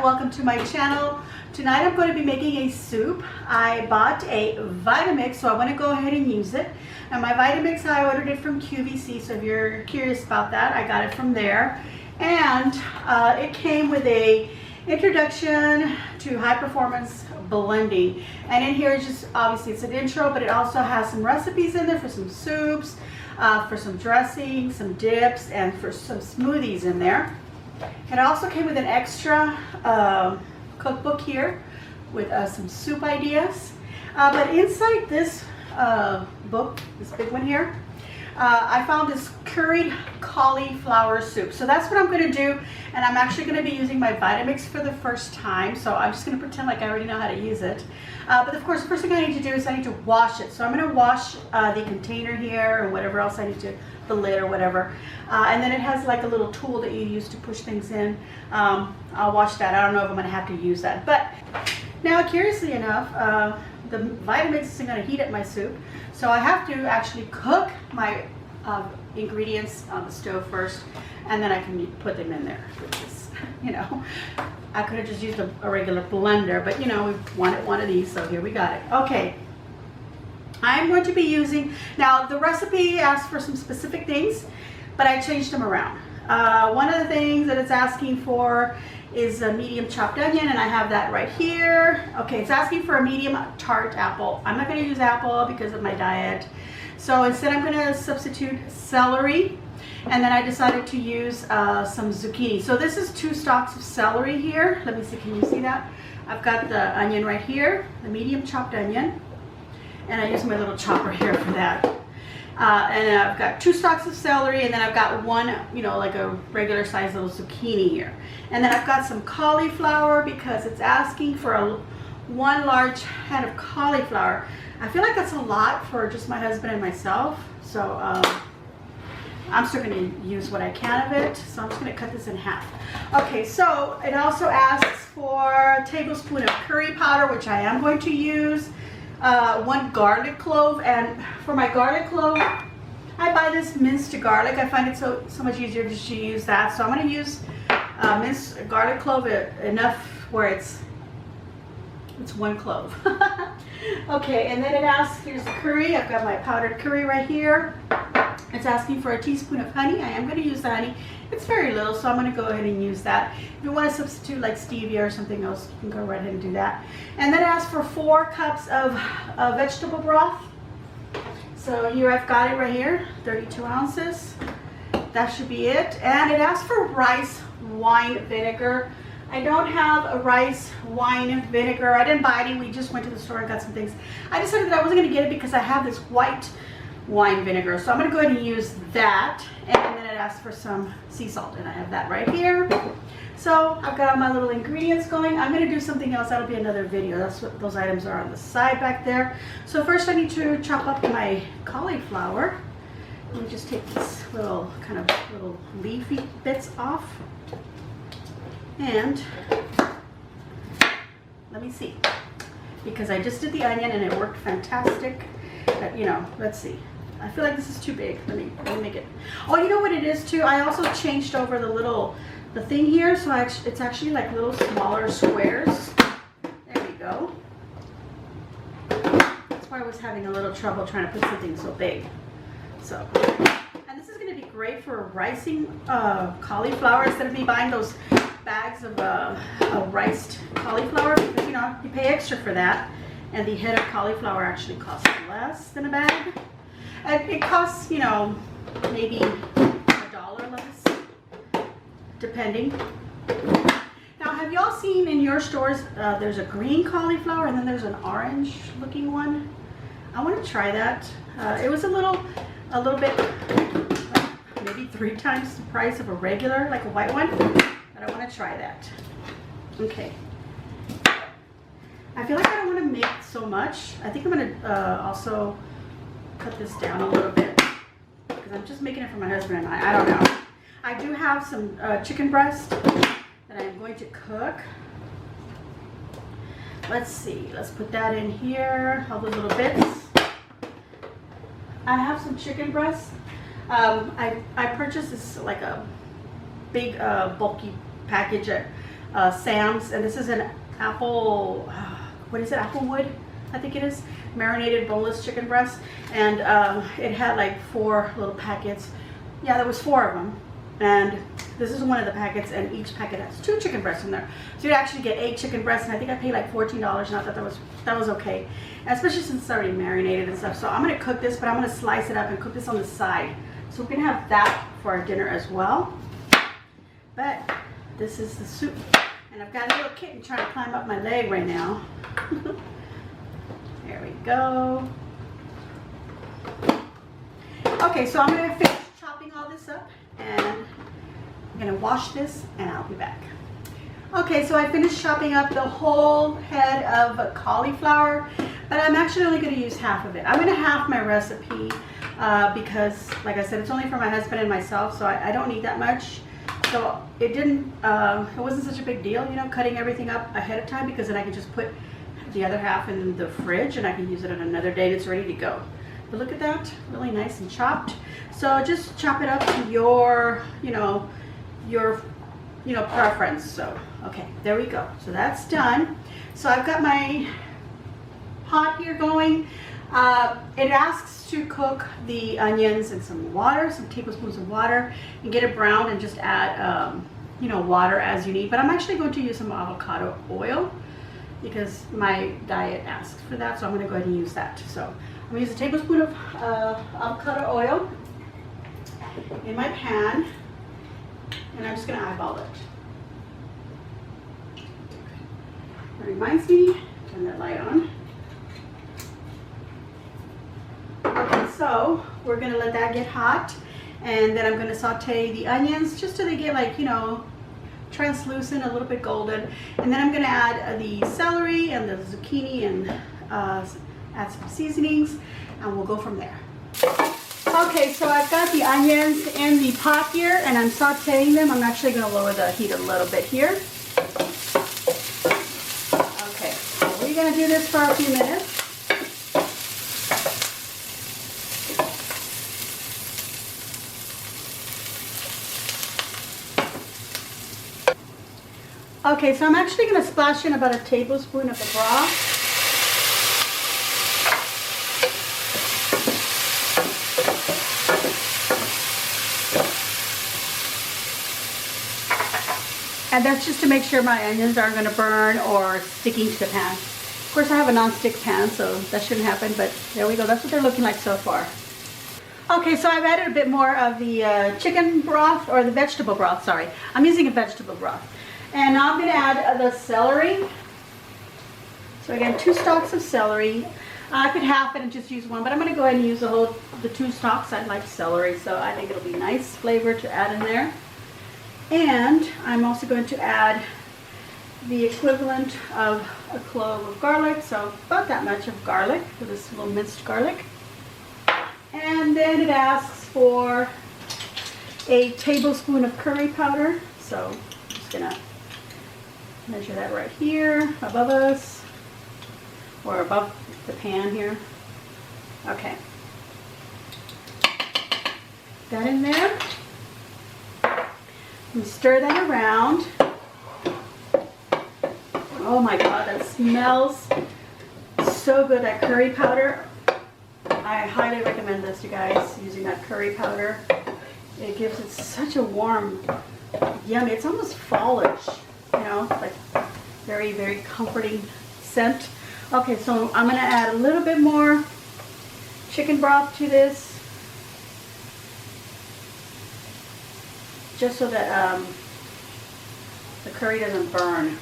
welcome to my channel. Tonight I'm going to be making a soup. I bought a Vitamix, so I want to go ahead and use it. And my Vitamix, I ordered it from QVC, so if you're curious about that, I got it from there. And it came with a introduction to high performance blending. And in here, it's just obviously it's an intro, but it also has some recipes in there for some soups, for some dressing, some dips, and for some smoothies in there. It also came with an extra cookbook here with some soup ideas. But inside this book, this big one here, I found this curried cauliflower soup. So that's what I'm going to do, and I'm actually going to be using my Vitamix for the first time. So I'm just going to pretend like I already know how to use it. But of course, the first thing I need to do is I need to wash it. So I'm going to wash the container here and whatever else I need to, the lid or whatever. And then it has like a little tool that you use to push things in. I'll wash that. I don't know if I'm going to have to use that. But now, curiously enough, the Vitamix isn't going to heat up my soup. So I have to actually cook my ingredients on the stove first, and then I can put them in there, which is, you know, I could have just used a regular blender, but you know, we wanted one of these, so here we got it. Okay, I'm going to be using, now the recipe asks for some specific things, but I changed them around. One of the things that it's asking for is a medium chopped onion, and I have that right here. Okay, it's asking for a medium tart apple. I'm not going to use apple because of my diet. So instead I'm going to substitute celery, and then I decided to use some zucchini. So this is 2 stalks of celery here. Let me see, can you see that? I've got the onion right here, the medium chopped onion, and I use my little chopper here for that. And I've got 2 stalks of celery, and then I've got one, you know, like a regular size little zucchini here. And then I've got some cauliflower because it's asking for one large head of cauliflower. I feel like that's a lot for just my husband and myself. So I'm still going to use what I can of it. So I'm just going to cut this in half. Okay, so it also asks for a tablespoon of curry powder, which I am going to use. 1 garlic clove, and for my garlic clove, I buy this minced garlic. I find it so much easier just to use that. So I'm going to use minced garlic clove enough where it's 1 clove. Okay, and then it asks, here's the curry. I've got my powdered curry right here. It's asking for a teaspoon of honey. I am going to use the honey. It's very little, so I'm going to go ahead and use that. If you want to substitute like stevia or something else, you can go right ahead and do that. And then it asks for 4 cups of vegetable broth. So here I've got it right here, 32 ounces. That should be it. And it asks for rice wine vinegar. I don't have a rice wine vinegar. I didn't buy any. We just went to the store and got some things. I decided that I wasn't going to get it because I have this white wine vinegar. So I'm going to go ahead and use that. And then it asks for some sea salt, and I have that right here. So I've got all my little ingredients going. I'm going to do something else. That'll be another video. That's what those items are on the side back there. So first I need to chop up my cauliflower. Let me just take this little kind of little leafy bits off. And let me see, because I just did the onion and it worked fantastic. You know, let's see. I feel like this is too big. Let me make it. Oh, you know what it is too? I also changed over the thing here, so it's actually like little smaller squares. There we go. That's why I was having a little trouble trying to put something so big. So, and this is going to be great for ricing cauliflower instead of me buying those bags of riced cauliflower, because you know you pay extra for that, and the head of cauliflower actually costs less than a bag. And it costs, you know, maybe $1 less, depending. Now, have y'all seen in your stores, there's a green cauliflower and then there's an orange looking one? I want to try that. It was a little bit, like maybe 3 times the price of a regular, like a white one, but I want to try that. Okay. I feel like I don't want to make so much. I think I'm going to also cut this down a little bit because I'm just making it for my husband and I don't know. I do have some chicken breast that I'm going to cook. Let's see, let's put that in here, all those little bits. I have some chicken breast. I purchased this like a big bulky package at Sam's, and this is an apple, what is it, applewood, I think it is, marinated boneless chicken breast, and it had like 4 little packets. Yeah, there was 4 of them, and this is one of the packets, and each packet has 2 chicken breasts in there. So you actually get 8 chicken breasts, and I think I paid like $14, and I thought that was okay, and especially since it's already marinated and stuff. So I'm gonna cook this, but I'm gonna slice it up and cook this on the side. So we're gonna have that for our dinner as well. But this is the soup, and I've got a little kitten trying to climb up my leg right now. There we go. Okay, so I'm gonna finish chopping all this up, and I'm gonna wash this, and I'll be back. Okay, so I finished chopping up the whole head of cauliflower, but I'm actually only gonna use half of it. I'm gonna half my recipe because, like I said, it's only for my husband and myself, so I don't need that much. So it wasn't such a big deal, you know, cutting everything up ahead of time, because then I can just put the other half in the fridge and I can use it on another day and it's ready to go. But look at that, really nice and chopped. So just chop it up to your preference. So, okay, there we go. So that's done. So I've got my pot here going. It asks to cook the onions in some water, some tablespoons of water, and get it browned, and just add, water as you need. But I'm actually going to use some avocado oil because my diet asks for that. So I'm going to go ahead and use that. So I'm going to use a tablespoon of avocado oil in my pan, and I'm just going to eyeball it. That reminds me, turn that light on. Okay, so we're going to let that get hot, and then I'm going to saute the onions just till they get, like, translucent, a little bit golden, and then I'm going to add the celery and the zucchini and add some seasonings, and we'll go from there. Okay, so I've got the onions in the pot here, and I'm sauteing them. I'm actually going to lower the heat a little bit here. Okay, so we're going to do this for a few minutes. Okay, so I'm actually going to splash in about a tablespoon of the broth. And that's just to make sure my onions aren't going to burn or sticking to the pan. Of course, I have a non-stick pan, so that shouldn't happen, but there we go. That's what they're looking like so far. Okay, so I've added a bit more of the chicken broth, or the vegetable broth, sorry. I'm using a vegetable broth. And now I'm going to add the celery. So again, 2 stalks of celery. I could half it and just use 1, but I'm going to go ahead and use the 2 stalks. I like celery, so I think it'll be nice flavor to add in there. And I'm also going to add the equivalent of a clove of garlic, so about that much of garlic, for this little minced garlic. And then it asks for a tablespoon of curry powder, so I'm just going to measure that right here above us, or above the pan here. Okay. That in there. And stir that around. Oh my God, that smells so good, that curry powder. I highly recommend this, you guys, using that curry powder. It gives it such a warm, yummy, it's almost fallish, like very, very comforting scent. Okay, so I'm going to add a little bit more chicken broth to this, just so that the curry doesn't burn.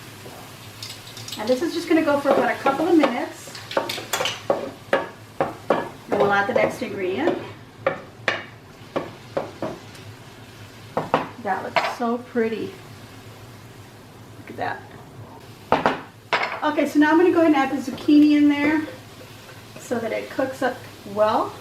And this is just going to go for about a couple of minutes. And we'll add the next ingredient. That looks so pretty. Look at that. Okay, so now I'm going to go ahead and add the zucchini in there so that it cooks up well.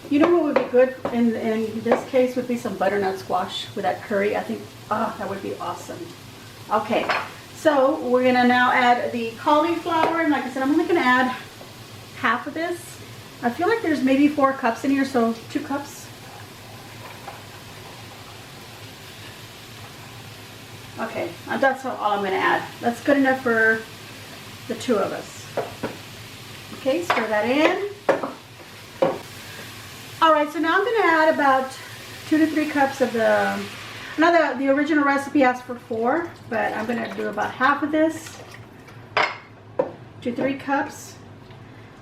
You know what would be good in this case would be some butternut squash with that curry. I think, that would be awesome. Okay, so we're going to now add the cauliflower. And like I said, I'm only going to add half of this. I feel like there's maybe 4 cups in here, so 2 cups. Okay, that's all I'm gonna add. That's good enough for the 2 of us. Okay, stir that in. All right, so now I'm gonna add about 2 to 3 cups of the, now the original recipe asked for 4, but I'm gonna do about half of this. 2 to 3 cups.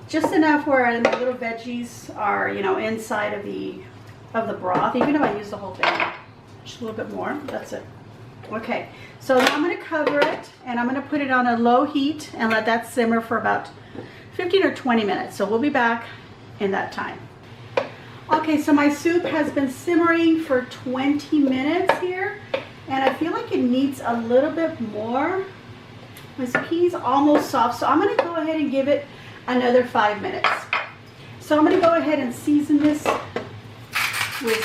Just enough where the little veggies are, you know, inside of the broth. Even if I use the whole thing, just a little bit more. That's it. Okay, so now I'm going to cover it and I'm going to put it on a low heat and let that simmer for about 15 or 20 minutes. So we'll be back in that time. Okay, so my soup has been simmering for 20 minutes here, and I feel like it needs a little bit more. My zucchini's almost soft, so I'm going to go ahead and give it another 5 minutes. So I'm going to go ahead and season this with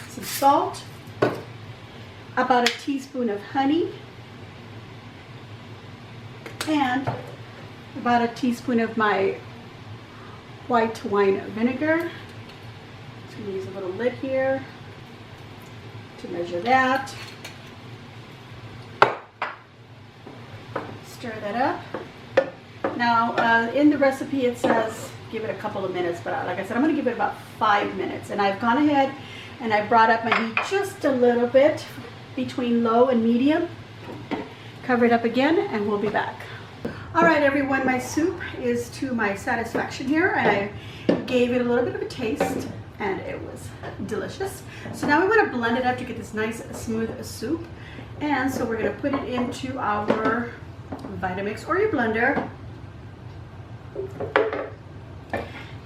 some salt, about a teaspoon of honey, and about a teaspoon of my white wine vinegar. Just going to use a little lid here to measure that. Stir that up. Now, in the recipe it says give it a couple of minutes, but like I said, I'm going to give it about 5 minutes. And I've gone ahead and I brought up my heat just a little bit between low and medium. Cover it up again and we'll be back. All right, everyone, my soup is to my satisfaction here, and I gave it a little bit of a taste and it was delicious. So now we want to blend it up to get this nice smooth soup. And so we're going to put it into our Vitamix or your blender.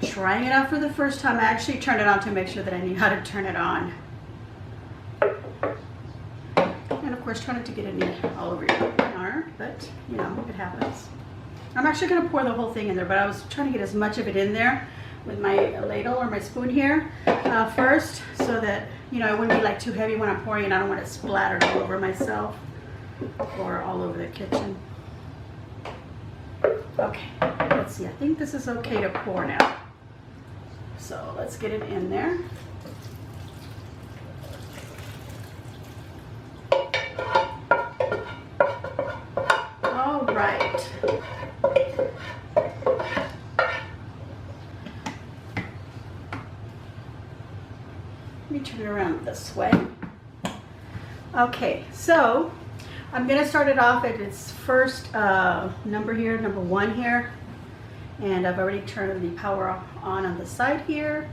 Trying it out for the first time. I actually turned it on to make sure that I knew how to turn it on. And of course, try not to get any all over your arm, but you know, it happens. I'm actually going to pour the whole thing in there, but I was trying to get as much of it in there with my ladle or my spoon here first, so that, you know, it wouldn't be like too heavy when I'm pouring it. I don't want it splattered all over myself or all over the kitchen. Okay, let's see. I think this is okay to pour now. So let's get it in there. All right. Let me turn it around this way. Okay, so I'm going to start it off at its first number here, number 1 here. And I've already turned the power on the side here.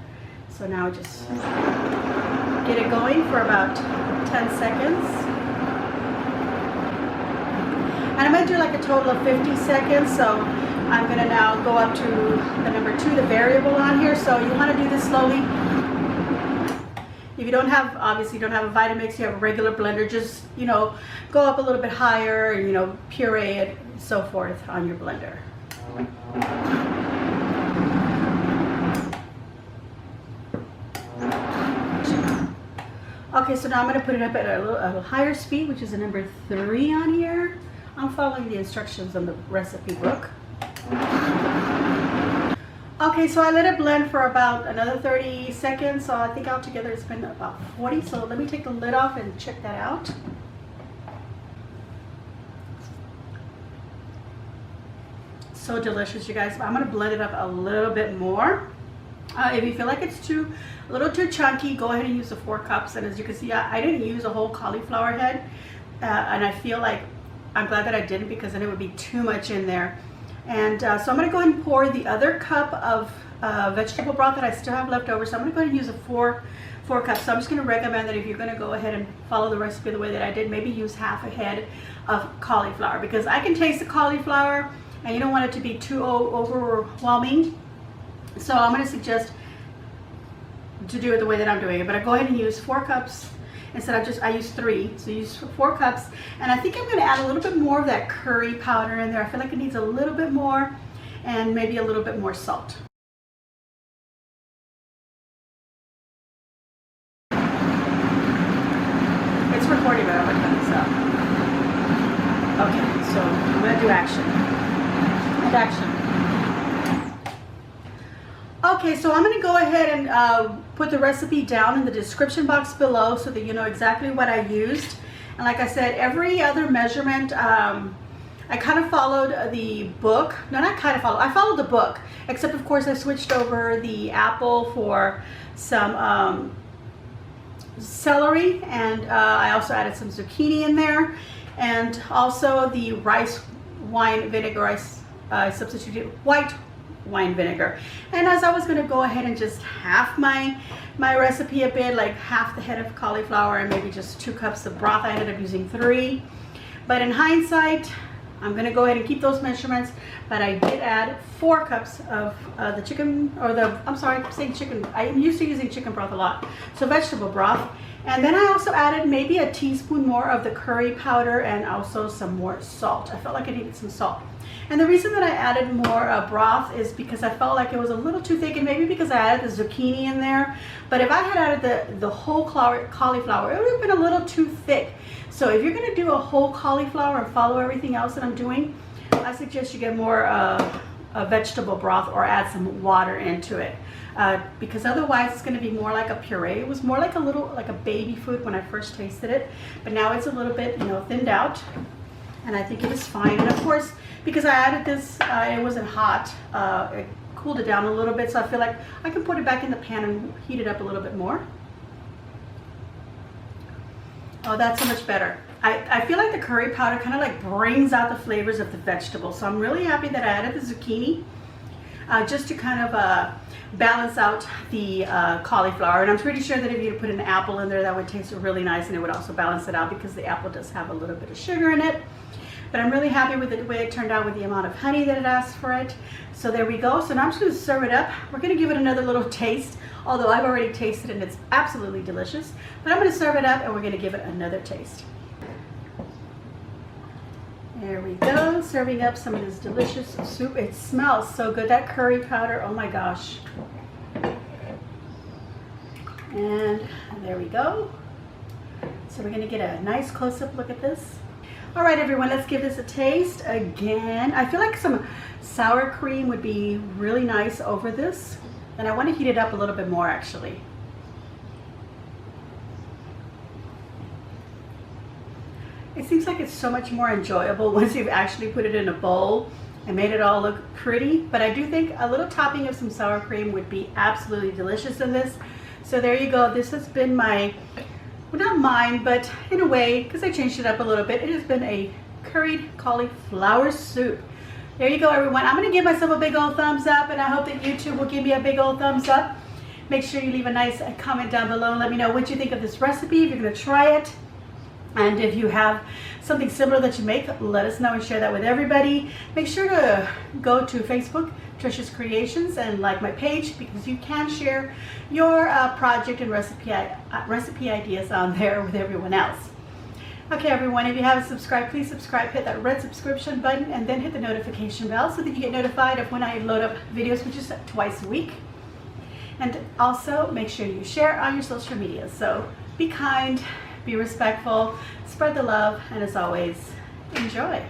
So now just get it going for about 10 seconds. And I'm going to do like a total of 50 seconds. So I'm going to now go up to the number 2, the variable on here. So you want to do this slowly. If you don't have, obviously you don't have a Vitamix, you have a regular blender, just, you know, go up a little bit higher and, you know, puree it and so forth on your blender. Okay, so now I'm going to put it up at a little higher speed, which is a number 3 on here. I'm following the instructions on the recipe book. Okay, so I let it blend for about another 30 seconds, so I think altogether it's been about 40. So let me take the lid off and check that out. So delicious, you guys. I'm going to blend it up a little bit more. If you feel like it's a little too chunky, go ahead and use the 4 cups. And as you can see, I didn't use a whole cauliflower head, and I feel like I'm glad that I didn't, because then it would be too much in there. And so I'm going to go ahead and pour the other cup of vegetable broth that I still have left over. So I'm going to go ahead and use a 4 cups. So I'm just going to recommend that if you're going to go ahead and follow the recipe the way that I did, maybe use half a head of cauliflower, because I can taste the cauliflower and you don't want it to be too overwhelming. So I'm going to suggest to do it the way that I'm doing it. But I go ahead and use 4 cups. Instead of I use 3, so use 4 cups. And I think I'm going to add a little bit more of that curry powder in there. I feel like it needs a little bit more, and maybe a little bit more salt. It's recording, but I'm going to cut this out. Okay, so I'm going to do action. And action. Okay, so I'm going to go ahead and put the recipe down in the description box below so that you know exactly what I used. And like I said, every other measurement, I kind of followed the book. No, not kind of followed. I followed the book, except of course I switched over the apple for some celery, and I also added some zucchini in there, and also the rice wine vinegar. I substituted white wine vinegar. And as I was going to go ahead and just half my recipe a bit, like half the head of cauliflower and maybe just 2 cups of broth. I ended up using 3, but in hindsight I'm going to go ahead and keep those measurements, but I did add 4 cups of the chicken, or the, I'm sorry, I'm saying chicken, I'm used to using chicken broth a lot, so vegetable broth. And then I also added maybe a teaspoon more of the curry powder and also some more salt. I felt like I needed some salt. And the reason that I added more broth is because I felt like it was a little too thick, and maybe because I added the zucchini in there. But if I had added the whole cauliflower, it would have been a little too thick. So if you're going to do a whole cauliflower and follow everything else that I'm doing, I suggest you get more a vegetable broth or add some water into it. Because otherwise it's going to be more like a puree. It was more like a baby food when I first tasted it, but now it's a little bit, you know, thinned out, and I think it is fine. And of course, because I added this, it wasn't hot, it cooled it down a little bit, so I feel like I can put it back in the pan and heat it up a little bit more. Oh, that's so much better. I feel like the curry powder kind of like brings out the flavors of the vegetables, so I'm really happy that I added the zucchini just to kind of balance out the cauliflower. And I'm pretty sure that if you put an apple in there, that would taste really nice, and it would also balance it out because the apple does have a little bit of sugar in it. But I'm really happy with the way it turned out with the amount of honey that it asked for it. So there we go. So now I'm just going to serve it up. We're going to give it another little taste, although I've already tasted it and it's absolutely delicious. But I'm going to serve it up and we're going to give it another taste. There we go, serving up some of this delicious soup. It smells so good, that curry powder, oh my gosh. And there we go. So we're gonna get a nice close-up look at this. All right, everyone, let's give this a taste again. I feel like some sour cream would be really nice over this, and I want to heat it up a little bit more actually. It seems like it's so much more enjoyable once you've actually put it in a bowl and made it all look pretty. But I do think a little topping of some sour cream would be absolutely delicious in this. So there you go. This has been my, well, not mine, but in a way, because I changed it up a little bit, it has been a curried cauliflower soup. There you go, everyone. I'm going to give myself a big old thumbs up, and I hope that you too will give me a big old thumbs up. Make sure you leave a nice comment down below and let me know what you think of this recipe, if you're going to try it. And if you have something similar that you make, let us know and share that with everybody. Make sure to go to Facebook, Trisha's Creations, and like my page, because you can share your project and recipe ideas on there with everyone else. Okay, everyone, if you haven't subscribed, please subscribe, hit that red subscription button, and then hit the notification bell so that you get notified of when I load up videos, which is twice a week. And also make sure you share on your social media. So be kind, be respectful, spread the love, and as always, enjoy.